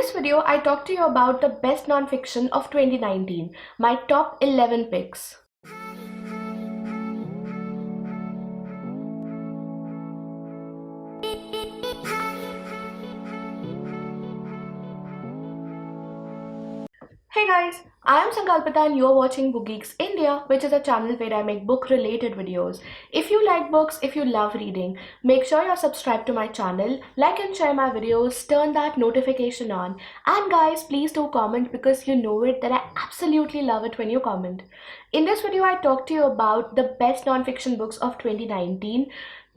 this video, I talk to you about the best non-fiction of 2019, my top 11 picks. Hey guys, I am Sankalpita and you are watching BookGeeks India, which is a channel where I make book-related videos. If you like books, if you love reading, make sure you're subscribed to my channel, like and share my videos, turn that notification on. And guys, please do comment because you know it that I absolutely love it when you comment. In this video, I talk to you about the best non-fiction books of 2019.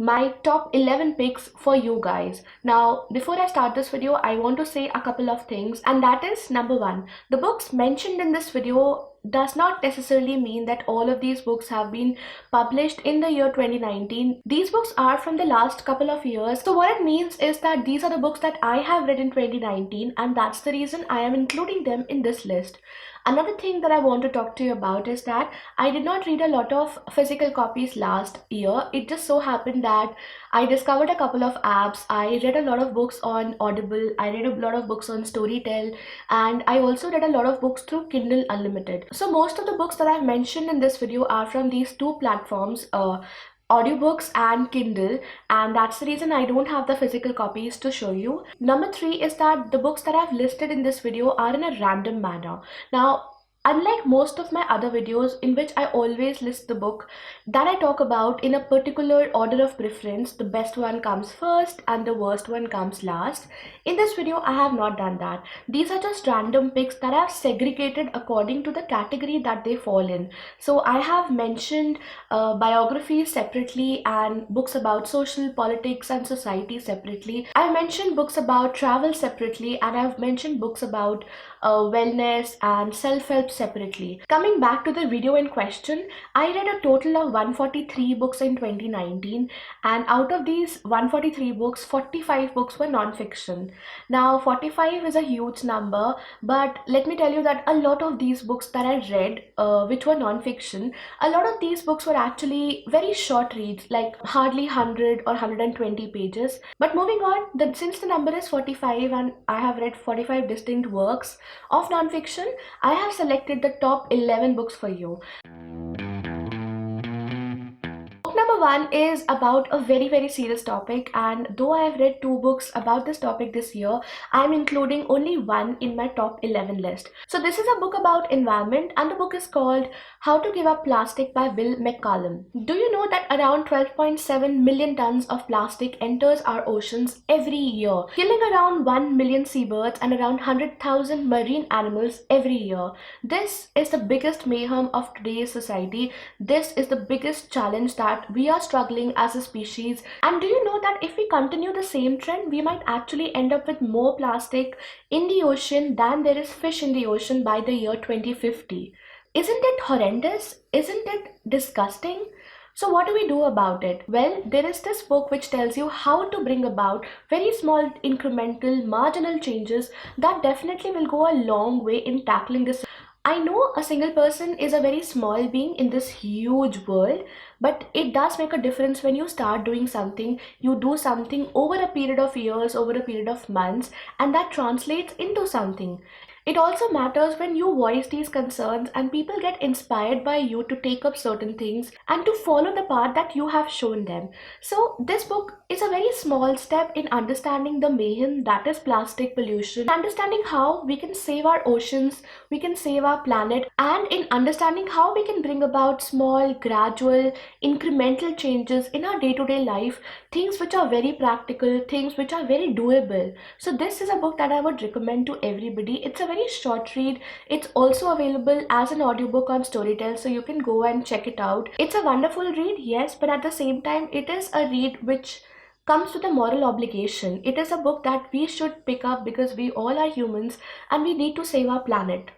My top 11 picks for you guys. Now, before I start this video, I want to say a couple of things, and that is number one, the books mentioned in this video does not necessarily mean that all of these books have been published in the year 2019. These books are from the last couple of years. So what it means is that these are the books that I have read in 2019, and that's the reason I am including them in this list. Another thing that I want to talk to you about is that I did not read a lot of physical copies last year. It just so happened that I discovered a couple of apps. I read a lot of books on Audible. I read a lot of books on Storytel, and I also read a lot of books through Kindle Unlimited. So most of the books that I've mentioned in this video are from these two platforms, audiobooks and Kindle, and that's the reason I don't have the physical copies to show you. Number three is that the books that I've listed in this video are in a random manner. Now, unlike most of my other videos in which I always list the book that I talk about in a particular order of preference, the best one comes first and the worst one comes last. In this video, I have not done that. These are just random picks that I've segregated according to the category that they fall in. So I have mentioned biographies separately and books about social, politics and society separately. I mentioned books about travel separately, and I've mentioned books about wellness and self-help separately. Coming back to the video in question, I read a total of 143 books in 2019, and out of these 143 books, 45 books were non-fiction. Now 45 is a huge number, but let me tell you that a lot of these books that I read which were non-fiction, a lot of these books were actually very short reads, like hardly 100 or 120 pages. But moving on, since the number is 45 and I have read 45 distinct works of non-fiction, I have selected the top 11 books for you. Book number one is about a very serious topic, and though I have read two books about this topic this year, I am including only one in my top 11 list. So this is a book about environment, and the book is called How to Give Up Plastic by Will McCallum. Do you know that around 12.7 million tons of plastic enters our oceans every year, killing around 1 million seabirds and around 100,000 marine animals every year? This is the biggest mayhem of today's society. This is the biggest challenge that we are struggling as a species. And do you know that if we continue the same trend, we might actually end up with more plastic in the ocean than there is fish in the ocean by the year 2050? Isn't it horrendous? Isn't it disgusting? So what do we do about it? Well, there is this book which tells you how to bring about very small, incremental, marginal changes that definitely will go a long way in tackling this. I know a single person is a very small being in this huge world, but it does make a difference when you start doing something. You do something over a period of years, over a period of months, and that translates into something. It also matters when you voice these concerns and people get inspired by you to take up certain things and to follow the path that you have shown them. So this book is a very small step in understanding the mayhem that is plastic pollution, understanding how we can save our oceans, we can save our planet, and in understanding how we can bring about small, gradual, incremental changes in our day-to-day life, things which are very practical, things which are very doable. So this is a book that I would recommend to everybody. It's a very short read. It's also available as an audiobook on Storytel, so you can go and check it out. It's a wonderful read, yes, but at the same time, it is a read which comes with a moral obligation. It is a book that we should pick up because we all are humans and we need to save our planet.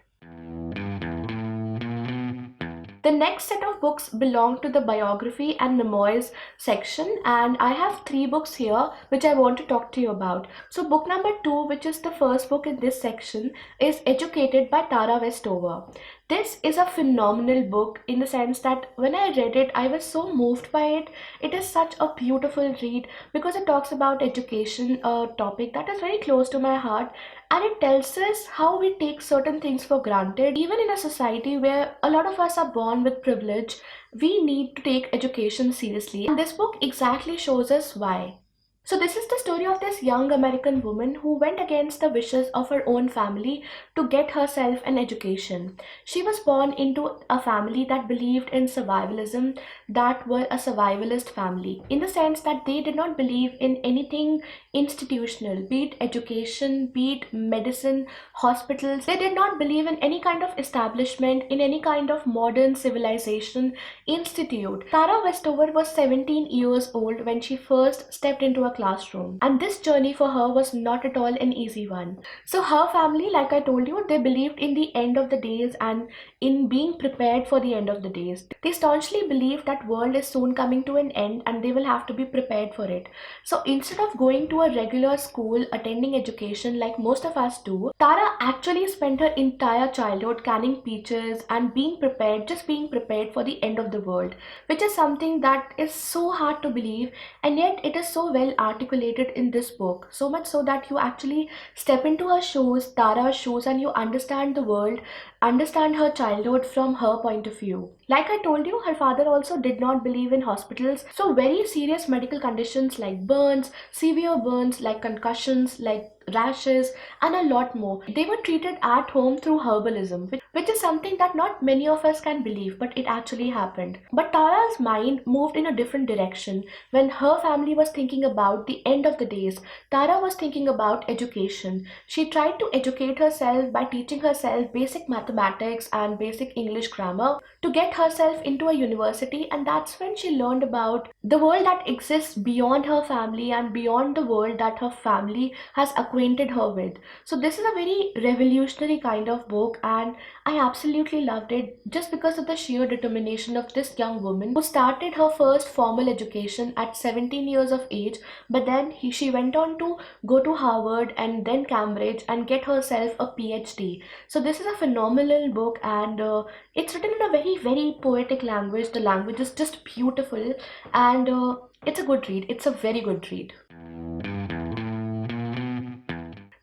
The next set of books belong to the biography and memoirs section, and I have three books here which I want to talk to you about. So book number 2, which is the first book in this section, is Educated by Tara Westover. This is a phenomenal book in the sense that when I read it, I was so moved by it. It is such a beautiful read because it talks about education, a topic that is very close to my heart, And it tells us how we take certain things for granted. Even in a society where a lot of us are born with privilege, we need to take education seriously. And this book exactly shows us why. So, this is the story of this young American woman who went against the wishes of her own family to get herself an education. She was born into a family that believed in survivalism, that were a survivalist family, in the sense that they did not believe in anything institutional, be it education, be it medicine, hospitals. They did not believe in any kind of establishment, in any kind of modern civilization institute. Tara Westover was 17 years old when she first stepped into a classroom, and this journey for her was not at all an easy one. So, her family, like I told you, they believed in the end of the days and in being prepared for the end of the days. They staunchly believe that world is soon coming to an end and they will have to be prepared for it. So instead of going to a regular school, attending education like most of us do, Tara actually spent her entire childhood canning peaches and being prepared, just being prepared for the end of the world, which is something that is so hard to believe, and yet it is so well articulated in this book. So much so that you actually step into her shoes, Tara's shoes, and you understand the world, understand her childhood from her point of view. Like I told you, her father also did not believe in hospitals. So very serious medical conditions like burns, severe burns like concussions, like rashes, and a lot more, they were treated at home through herbalism, which is something that not many of us can believe, but it actually happened. But Tara's mind moved in a different direction. When her family was thinking about the end of the days, Tara was thinking about education. She tried to educate herself by teaching herself basic mathematics and basic English grammar to get herself into a university, and that's when she learned about the world that exists beyond her family and beyond the world that her family has acquainted her with. So this is a very revolutionary kind of book, and I absolutely loved it just because of the sheer determination of this young woman who started her first formal education at 17 years of age, but then she went on to go to Harvard and then Cambridge and get herself a PhD. So this is a phenomenal book, and it's written in a very, very poetic language. The language is just beautiful, and it's a good read. It's a very good read.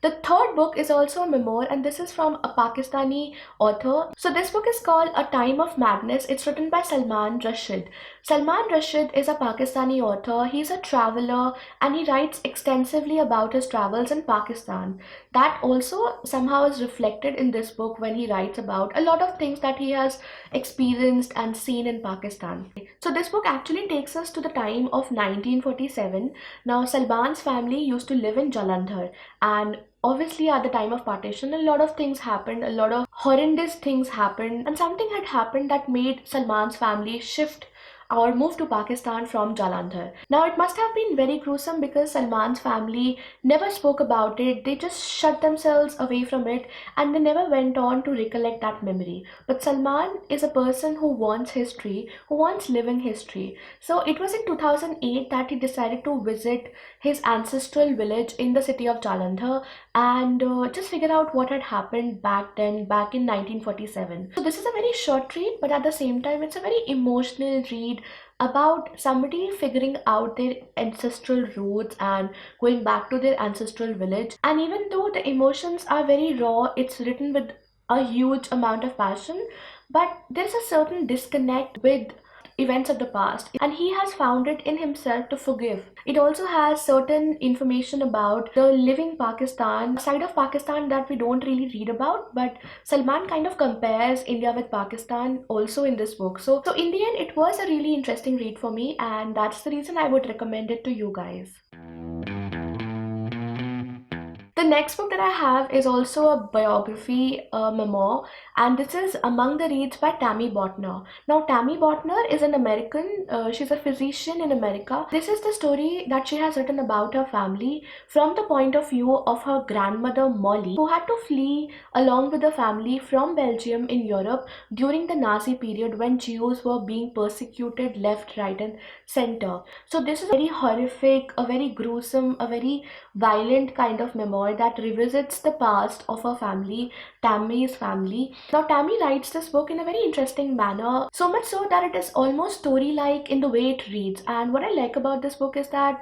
The third book is also a memoir, and this is from a Pakistani author. So this book is called A Time of Madness. It's written by Salman Rushdie. Salman Rushdie is a Pakistani author. He's a traveler and he writes extensively about his travels in Pakistan. That also somehow is reflected in this book when he writes about a lot of things that he has experienced and seen in Pakistan. So this book actually takes us to the time of 1947. Now Salman's family used to live in Jalandhar, and obviously at the time of partition a lot of things happened, a lot of horrendous things happened, and something had happened that made Salman's family shift or move to Pakistan from Jalandhar. Now it must have been very gruesome because Salman's family never spoke about it. They just shut themselves away from it and they never went on to recollect that memory. But Salman is a person who wants history, who wants living history. So it was in 2008 that he decided to visit his ancestral village in the city of Jalandhar and just figure out what had happened back then, back in 1947. So this is a very short read, but at the same time it's a very emotional read about somebody figuring out their ancestral roots and going back to their ancestral village. And even though the emotions are very raw, it's written with a huge amount of passion, but there's a certain disconnect with events of the past, and he has found it in himself to forgive. It also has certain information about the living Pakistan, side of Pakistan that we don't really read about, but Salman kind of compares India with Pakistan also in this book. So in the end, it was a really interesting read for me, and that's the reason I would recommend it to you guys. The next book that I have is also a biography, memoir, and this is Among the Reeds by Tammy Botner. Now, Tammy Botner is an American. She's a physician in America. This is the story that she has written about her family from the point of view of her grandmother Molly, who had to flee along with the family from Belgium in Europe during the Nazi period when Jews were being persecuted left, right, and center. So this is a very horrific, a very gruesome, a very violent kind of memoir that revisits the past of her family, Tammy's family. Now, Tammy writes this book in a very interesting manner, so much so that it is almost story-like in the way it reads. And what I like about this book is that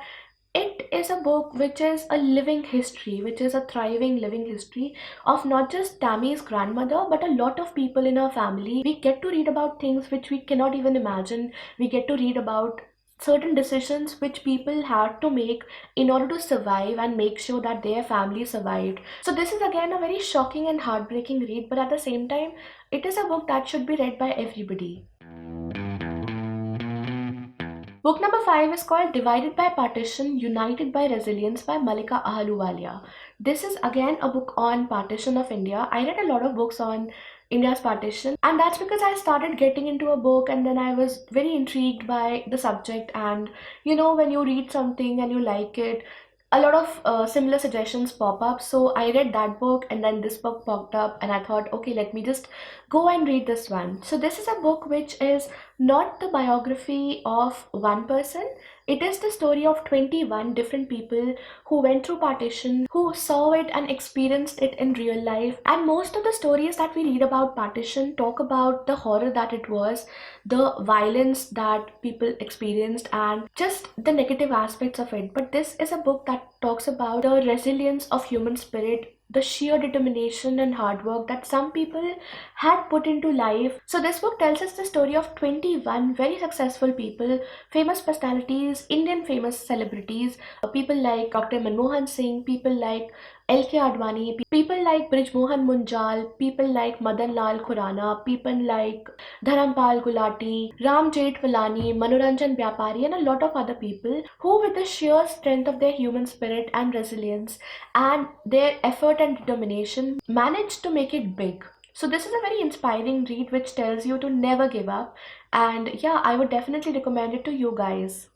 it is a book which is a living history, which is a thriving living history of not just Tammy's grandmother, but a lot of people in her family. We get to read about things which we cannot even imagine. We get to read about certain decisions which people had to make in order to survive and make sure that their family survived. So this is again a very shocking and heartbreaking read, but at the same time, it is a book that should be read by everybody. Book number 5 is called Divided by Partition, United by Resilience by Malika Ahluwalia. This is again a book on partition of India. I read a lot of books on India's partition, and that's because I started getting into a book and then I was very intrigued by the subject. And when you read something and you like it, a lot of similar suggestions pop up. So I read that book and then this book popped up, and I thought, okay, let me just go and read this one. So this is a book which is not the biography of one person. It is the story of 21 different people who went through partition, who saw it and experienced it in real life. And most of the stories that we read about partition talk about the horror that it was, the violence that people experienced, and just the negative aspects of it. But this is a book that talks about the resilience of human spirit, the sheer determination and hard work that some people had put into life. So this book tells us the story of 21 very successful people, famous personalities, Indian famous celebrities, people like Dr. Manmohan Singh, people like L.K. Advani, people like Brij Mohan Munjal, people like Madan Lal Khurana, people like Dharampal Gulati, Ram Jethmalani, Manoranjan Vyapari, and a lot of other people who, with the sheer strength of their human spirit and resilience and their effort and determination, managed to make it big. So this is a very inspiring read which tells you to never give up, and yeah, I would definitely recommend it to you guys.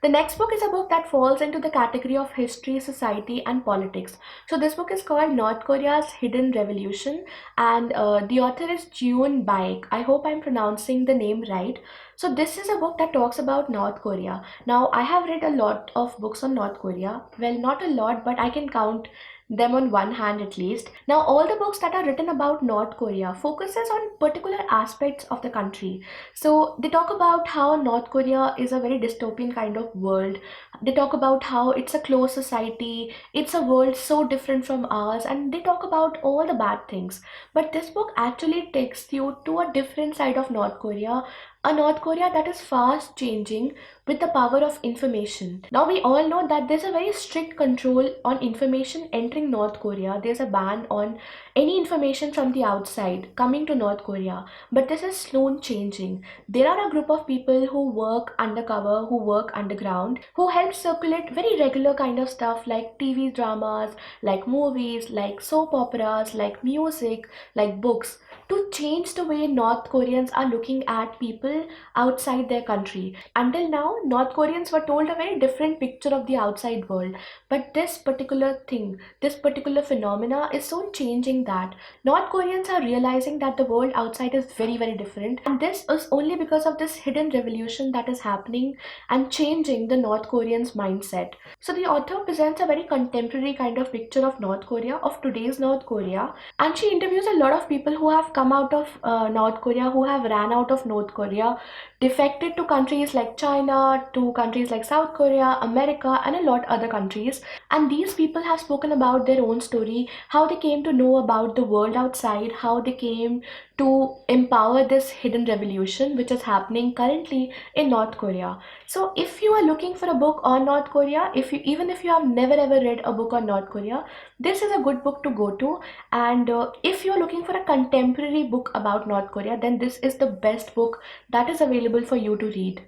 The next book is a book that falls into the category of history, society, and politics. So this book is called North Korea's Hidden Revolution, and the author is Jun Baek. I hope I'm pronouncing the name right. So this is a book that talks about North Korea. Now, I have read a lot of books on North Korea. Well, not a lot, but I can count them on one hand at least. Now, all the books that are written about North Korea focuses on particular aspects of the country. So they talk about how North Korea is a very dystopian kind of world. They talk about how it's a closed society, it's a world so different from ours, and they talk about all the bad things. But this book actually takes you to a different side of North Korea, a North Korea that is fast changing with the power of information. Now, we all know that there's a very strict control on information entering North Korea. There's a ban on any information from the outside coming to North Korea. But this is soon changing. There are a group of people who work undercover, who work underground, who help circulate very regular kind of stuff like TV dramas, like movies, like soap operas, like music, like books, to change the way North Koreans are looking at people outside their country. Until now, North Koreans were told a very different picture of the outside world. But this particular thing, this particular phenomena is so changing that North Koreans are realizing that the world outside is very, very different. And this is only because of this hidden revolution that is happening and changing the North Koreans' mindset. So the author presents a very contemporary kind of picture of North Korea, of today's North Korea, and she interviews a lot of people who have come out of North Korea, who have ran out of North Korea, defected to countries like China, to countries like South Korea, America, and a lot other countries. And these people have spoken about their own story, how they came to know about the world outside, how they came to empower this hidden revolution which is happening currently in North Korea. So if you are looking for a book on North Korea, even if you have never ever read a book on North Korea, this is a good book to go to. And if you're looking for a contemporary book about North Korea, then this is the best book that is available for you to read.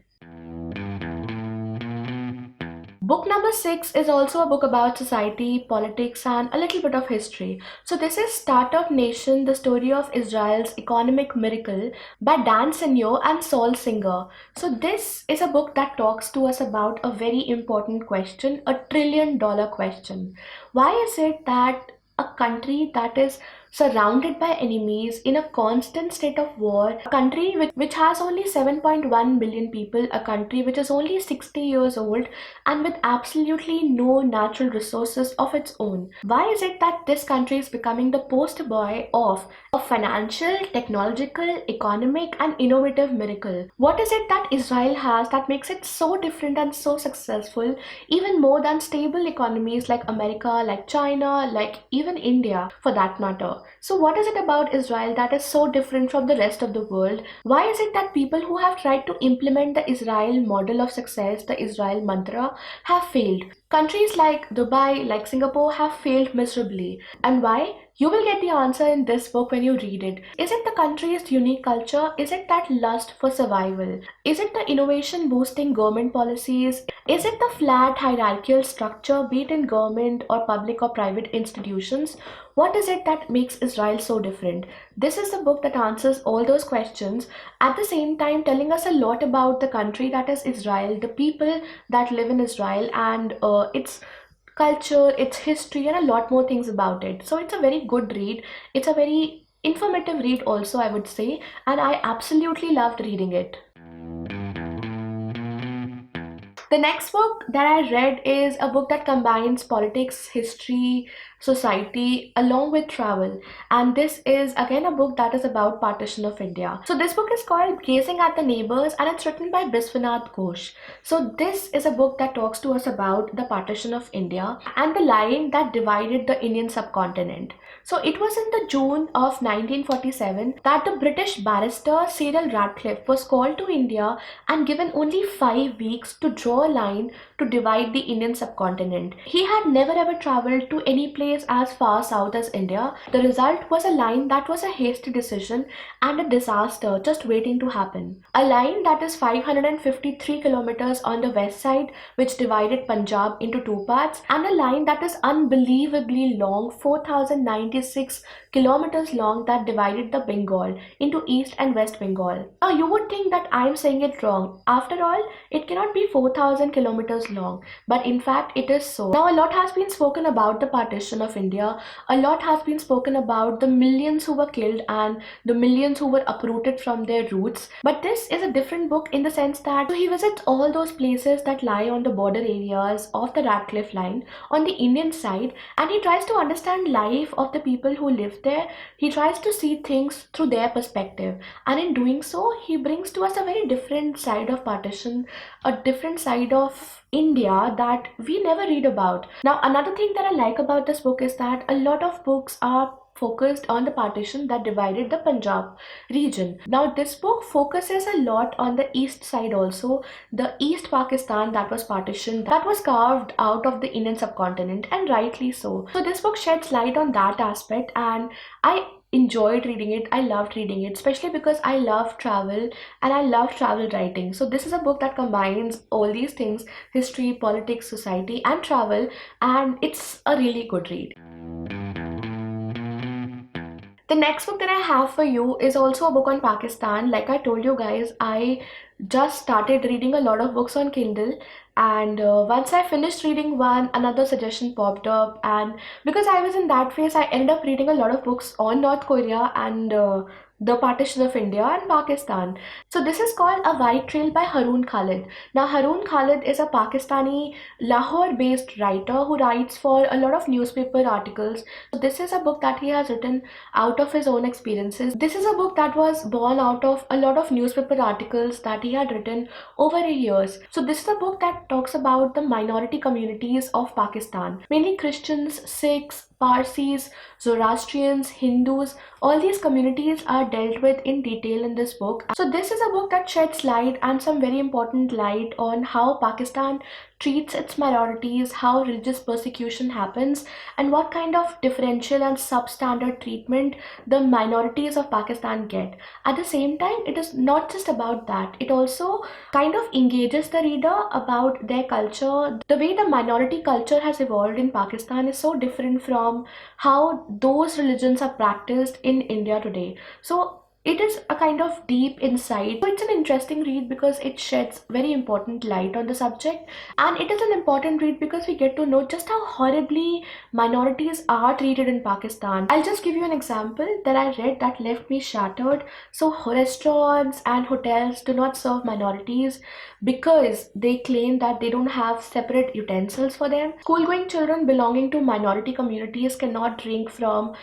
Book number 6 is also a book about society, politics, and a little bit of history. So this is Startup Nation, the story of Israel's economic miracle by Dan Senyo and Saul Singer. So this is a book that talks to us about a very important question, a $1 trillion question. Why is it that a country that is surrounded by enemies, in a constant state of war, a country which has only 7.1 billion people, a country which is only 60 years old, and with absolutely no natural resources of its own. Why is it that this country is becoming the poster boy of a financial, technological, economic, and innovative miracle? What is it that Israel has that makes it so different and so successful, even more than stable economies like America, like China, like even India for that matter? So, what is it about Israel that is so different from the rest of the world? Why is it that people who have tried to implement the Israel model of success, the Israel mantra, have failed? Countries like Dubai, like Singapore, have failed miserably. And why? You will get the answer in this book when you read it. Is it the country's unique culture? Is it that lust for survival? Is it the innovation boosting government policies? Is it the flat hierarchical structure, be it in government or public or private institutions? What is it that makes Israel so different? This is the book that answers all those questions, at the same time telling us a lot about the country that is Israel, the people that live in Israel, and its culture, its history, and a lot more things about it. So it's a very good read. It's a very informative read, also, I would say, and I absolutely loved reading it. The next book that I read is a book that combines politics, history, society, along with travel. And this is again a book that is about partition of India. So this book is called Gazing at the Neighbors, and it's written by Biswanath Ghosh. So this is a book that talks to us about the partition of India and the line that divided the Indian subcontinent. So it was in the June of 1947 that the British barrister Cyril Radcliffe was called to India and given only 5 weeks to draw a line to divide the Indian subcontinent. He had never ever traveled to any place as far south as India. The result was a line that was a hasty decision and a disaster just waiting to happen. A line that is 553 kilometers on the west side, which divided Punjab into two parts, and a line that is unbelievably long, 4096 kilometers long, that divided the Bengal into East and West Bengal. Now you would think that I am saying it wrong. After all, it cannot be 4000 kilometers long, but in fact it is so. Now a lot has been spoken about the partition of India. A lot has been spoken about the millions who were killed and the millions who were uprooted from their roots. But this is a different book in the sense that he visits all those places that lie on the border areas of the Radcliffe line on the Indian side, and he tries to understand life of the people who live there. He tries to see things through their perspective, and in doing so he brings to us a very different side of partition, a different side of India that we never read about. Now another thing that I like about this book is that a lot of books are focused on the partition that divided the Punjab region. Now this book focuses a lot on the east side also, the East Pakistan that was partitioned, that was carved out of the Indian subcontinent, and rightly so. So this book sheds light on that aspect, and I enjoyed reading it. I loved reading it, especially because I love travel and I love travel writing. So this is a book that combines all these things: history, politics, society, and travel, and it's a really good read. The next book that I have for you is also a book on Pakistan. Like I told you guys, I just started reading a lot of books on Kindle, and once I finished reading one, another suggestion popped up, and because I was in that phase, I ended up reading a lot of books on North Korea and the partition of India and Pakistan. So this is called A White Trail by Haroon Khalid. Now Haroon Khalid is a Pakistani Lahore based writer who writes for a lot of newspaper articles. So this is a book that he has written out of his own experiences. This is a book that was born out of a lot of newspaper articles that he had written over the years. So this is a book that talks about the minority communities of Pakistan, mainly Christians, Sikhs, Parsis, Zoroastrians, Hindus. All these communities are dealt with in detail in this book. So this is a book that sheds light, and some very important light, on how Pakistan treats its minorities, how religious persecution happens, and what kind of differential and substandard treatment the minorities of Pakistan get. At the same time, it is not just about that. It also kind of engages the reader about their culture. The way the minority culture has evolved in Pakistan is so different from how those religions are practiced in India today. So it is a kind of deep insight. So it's an interesting read because it sheds very important light on the subject, and it is an important read because we get to know just how horribly minorities are treated in Pakistan. I'll just give you an example that I read that left me shattered. So restaurants and hotels do not serve minorities because they claim that they don't have separate utensils for them. School going children belonging to minority communities cannot drink from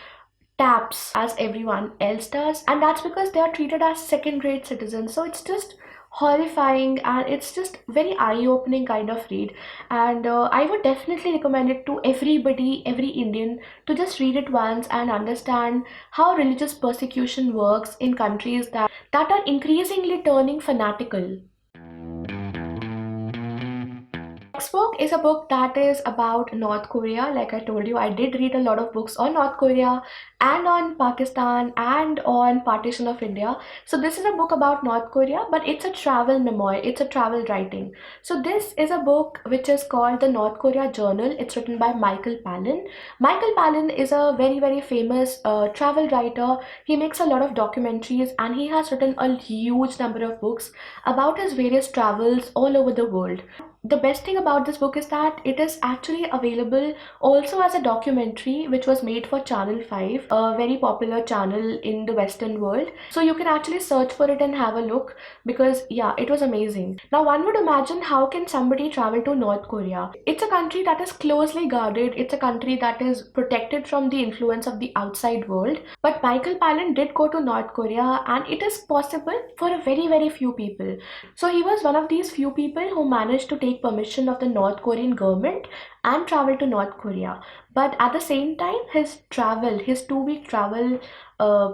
taps as everyone else does, and that's because they are treated as second rate citizens. So it's just horrifying, and it's just very eye-opening kind of read, and I would definitely recommend it to everybody, every Indian, to just read it once and understand how religious persecution works in countries that are increasingly turning fanatical. Next book is a book that is about North Korea. Like I told you, I did read a lot of books on North Korea and on Pakistan and on Partition of India. So this is a book about North Korea, but it's a travel memoir. It's a travel writing. So this is a book which is called the North Korea Journal. It's written by Michael Palin. Michael Palin is a very, very famous travel writer. He makes a lot of documentaries, and he has written a huge number of books about his various travels all over the world. The best thing about this book is that it is actually available also as a documentary, which was made for Channel 5, a very popular channel in the Western world. So you can actually search for it and have a look, because yeah, it was amazing. Now one would imagine, how can somebody travel to North Korea? It's a country that is closely guarded. It's a country that is protected from the influence of the outside world. But Michael Palin did go to North Korea, and it is possible for a very, very few people. So he was one of these few people who managed to take permission of the North Korean government and travel to North Korea. But at the same time, his 2 week travel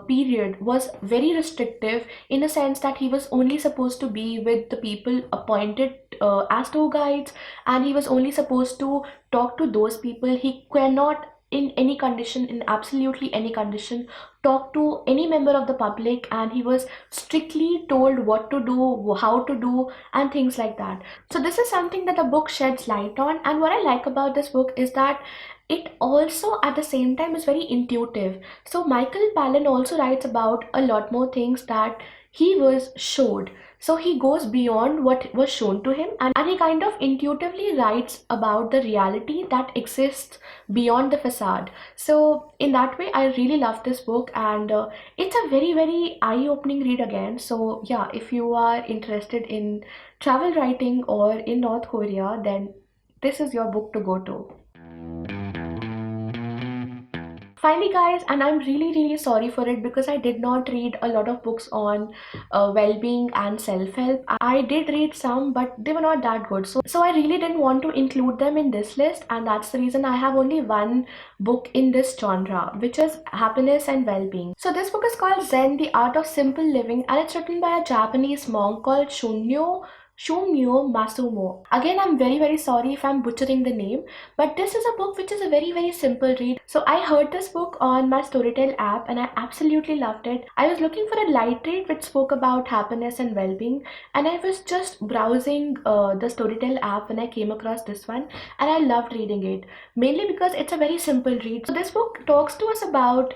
period was very restrictive, in a sense that he was only supposed to be with the people appointed as tour guides, and he was only supposed to talk to those people. He cannot, in any condition, in absolutely any condition, talk to any member of the public, and he was strictly told what to do, how to do, and things like that. So this is something that the book sheds light on, and what I like about this book is that it also at the same time is very intuitive. So Michael Palin also writes about a lot more things that he was showed. So he goes beyond what was shown to him, and he kind of intuitively writes about the reality that exists beyond the facade. So in that way, I really love this book, and it's a very, very eye-opening read again. So yeah, if you are interested in travel writing or in North Korea, then this is your book to go to. Finally, guys, and I'm really, really sorry for it, because I did not read a lot of books on well-being and self-help. I did read some, but they were not that good. So I really didn't want to include them in this list, and that's the reason I have only one book in this genre, which is happiness and well-being. So this book is called Zen, The Art of Simple Living, and it's written by a Japanese monk called Shunmyo Masumo. Again, I'm very, very sorry if I'm butchering the name, but this is a book which is a very, very simple read. So I heard this book on my Storytel app, and I absolutely loved it. I was looking for a light read which spoke about happiness and well-being, and I was just browsing the Storytel app when I came across this one, and I loved reading it, mainly because it's a very simple read. So this book talks to us about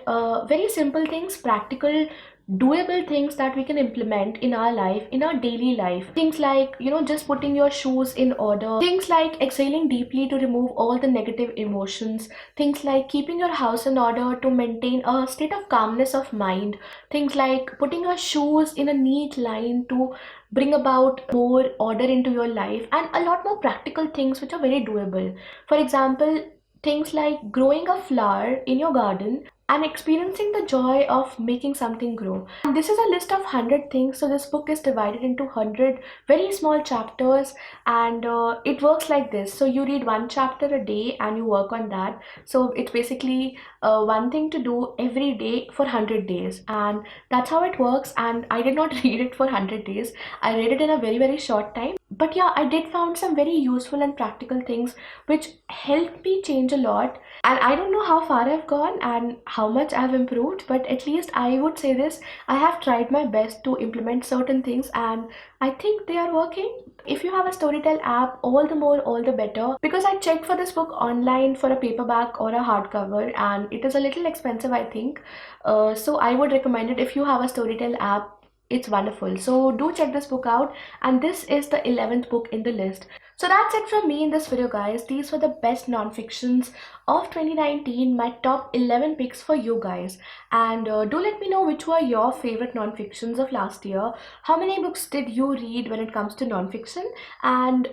very simple things, practical, doable things that we can implement in our life, in our daily life. Things like, just putting your shoes in order, things like exhaling deeply to remove all the negative emotions, things like keeping your house in order to maintain a state of calmness of mind, things like putting your shoes in a neat line to bring about more order into your life, and a lot more practical things which are very doable. For example, things like growing a flower in your garden and experiencing the joy of making something grow. And this is a list of 100 things. So this book is divided into 100 very small chapters, and it works like this. So you read one chapter a day and you work on that. So it's basically one thing to do every day for 100 days, and that's how it works. And I did not read it for 100 days. I read it in a very, very short time. But yeah, I did found some very useful and practical things which helped me change a lot. And I don't know how far I've gone and how much I've improved, but at least I would say this, I have tried my best to implement certain things and I think they are working. If you have a Storytel app, all the more, all the better, because I checked for this book online for a paperback or a hardcover and it is a little expensive, I think. So I would recommend it if you have a Storytel app. It's wonderful. So do check this book out, and this is the 11th book in the list. So that's it from me in this video, guys. These were the best non-fictions of 2019, my top 11 picks for you guys. And do let me know which were your favorite non-fictions of last year. How many books did you read when it comes to non-fiction? And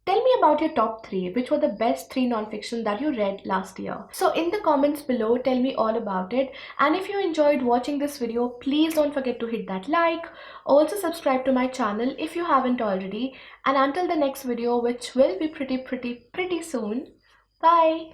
tell me about your top three. Which were the best three non-fiction that you read last year? So in the comments below, tell me all about it. And if you enjoyed watching this video, please don't forget to hit that like. Also subscribe to my channel if you haven't already. And until the next video, which will be pretty soon. Bye.